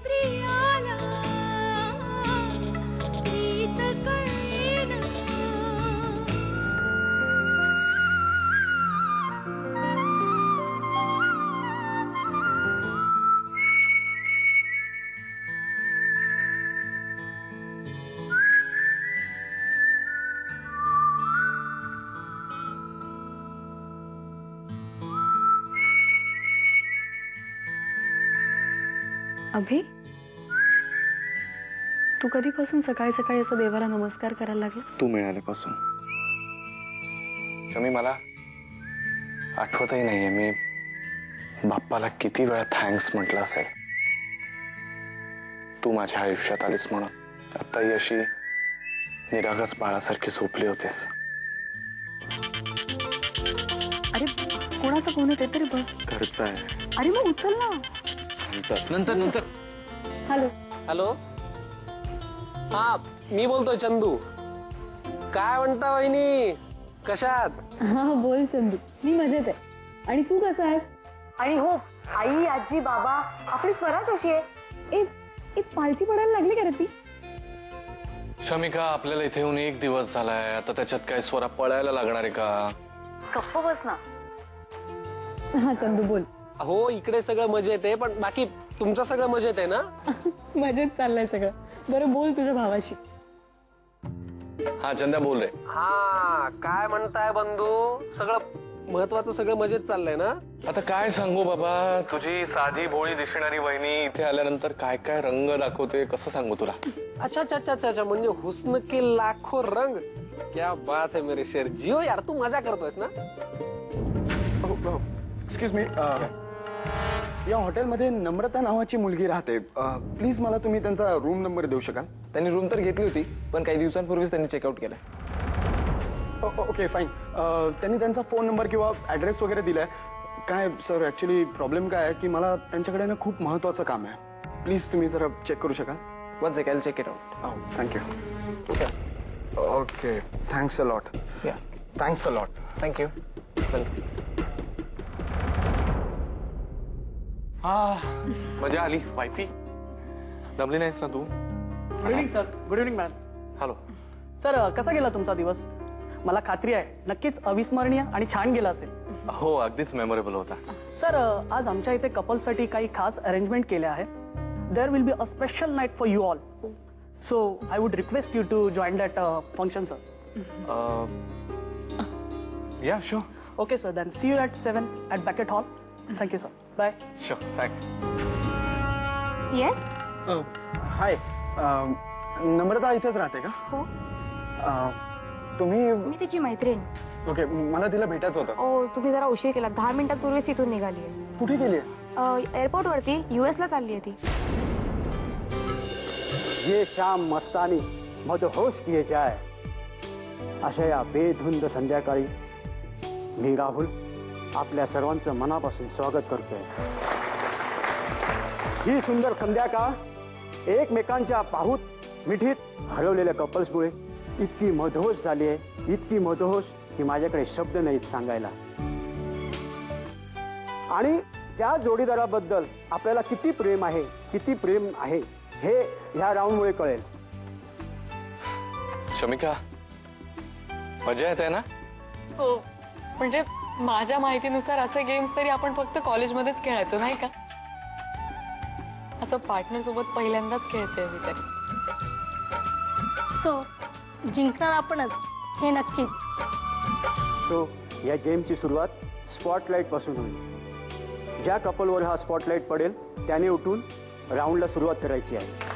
प्रियाला प्रीत कळेना. अभि, तू कधीपासून सकाळी सकाळी असं देवाला नमस्कार करायला लागला? तू मिळाल्यापासून. शमी, मला आठवतही नाहीये मी बाप्पाला किती वेळा थँक्स म्हटलं असेल. तू माझ्या आयुष्यात आलीस म्हणून. आत्ताही अशी निरागस बाळासारखी झोपली होतीस. अरे कोणाचा फोन आहे ते तरी बघ. घरचा आहे. अरे मग उचल ना. नंतर नंतर. हॅलो हॅलो, हा मी बोलतोय चंदू. काय म्हणता वहिनी, कशात? हा बोल चंदू, मी मजेत आहे. आणि तू कसा आहेस? आणि हो, आई आजी बाबा आपली स्वरा कशी आहे? ए पालथी पडायला लागली का रे ती? शमिका, आपल्याला इथे येऊन 1 दिवस झालाय. आता त्याच्यात काय स्वरा पळायला लागणार आहे का? गप्प बस ना. हा चंदू बोल. हो, इकडे सगळं मजेत आहे, पण बाकी तुमचं सगळं मजेत आहे ना? मजेत चाललंय सगळं. बरं बोल तुझ्या भावाशी. हा चंद्या बोल रे. हा, काय म्हणताय बंधू? सगळं महत्वाचं सगळं मजेत चाललंय ना? आता काय सांगू बाबा, तुझी साधी भोळी दिसणारी वहिनी इथे आल्यानंतर काय काय रंग दाखवते, कसं सांगू तुला? अच्छा अच्छा अच्छा अच्छा, म्हणजे हुस्न के लाखो रंग. क्या बात है मेरे शेर. जिओ यार, तू मजा करतोयस ना? एक्सक्यूज मी, या हॉटेलमध्ये नम्रता नावाची मुलगी राहते. प्लीज मला तुम्ही त्यांचा रूम नंबर देऊ शकाल? त्यांनी रूम तर घेतली होती, पण काही दिवसांपूर्वीच त्यांनी चेकआउट केलं. Okay fine. त्यांनी त्यांचा फोन नंबर किंवा ऍड्रेस वगैरे दिलाय. काय सर, ऍक्च्युली प्रॉब्लेम काय आहे की मला त्यांच्याकडे ना खूप महत्वाचं काम आहे. प्लीज तुम्ही जरा चेक करू शकाल? One second, I check it out. Thank you. Okay, thanks a lot. Yeah, thanks a lot. Thank you. हा, मजा आली. वाईफी दमली नाहीस ना तू? Good evening sir. Good evening ma'am. Hello sir, कसा गेला तुमचा दिवस? मला खात्री आहे नक्कीच अविस्मरणीय आणि छान गेला असेल. हो, अगदीच मेमोरेबल होता. सर, आज आमच्या इथे कपलसाठी काही खास अरेंजमेंट केले आहे. There will be a special night for you all. So I would request you to join that function sir. Yeah sure. Okay sir, then see you at 7 at banquet hall. Thank you sir. Bye. Sure, thanks. Yes. Hi, Namrata इथेच राहते का? हो, तुम्ही? मी तिची मैत्रीण. Okay, मला तिला भेटायचं होतं. ओ, तुम्ही जरा उशीर केला. 10 मिनिटांपूर्वीच इथून निघाली आहे. कुठे गेली? एअरपोर्ट वरती US ला चालली आहे ती. ये शाम मस्तानी मदहोश किए जाए अशा या बेधुंद संध्याकाळी मी राहुल आपल्या सर्वांचं मनापासून स्वागत करतोय. ही सुंदर संध्याकाळ एकमेकांच्या पाहूत मिठीत हरवलेल्या कपल्समुळे इतकी मदहोश झाली आहे, इतकी मदहोश की माझ्याकडे शब्द नाहीत सांगायला. आणि त्या जोडीदाराबद्दल आपल्याला किती प्रेम आहे, किती प्रेम आहे हे ह्या राऊंडमुळे कळेल. शमिका, मजा येते ना? हो, म्हणजे माझ्या माहितीनुसार असे गेम्स तरी आपण फक्त कॉलेजमध्येच खेळायचो नाही का? असं पार्टनर सोबत पहिल्यांदाच खेळते मी तरी. सो जिंकणार आपणच हे नक्कीच. सो या गेमची सुरुवात स्पॉटलाईट पासून होईल. ज्या कपलवर हा स्पॉटलाईट पडेल त्याने उठून राऊंडला सुरुवात करायची आहे.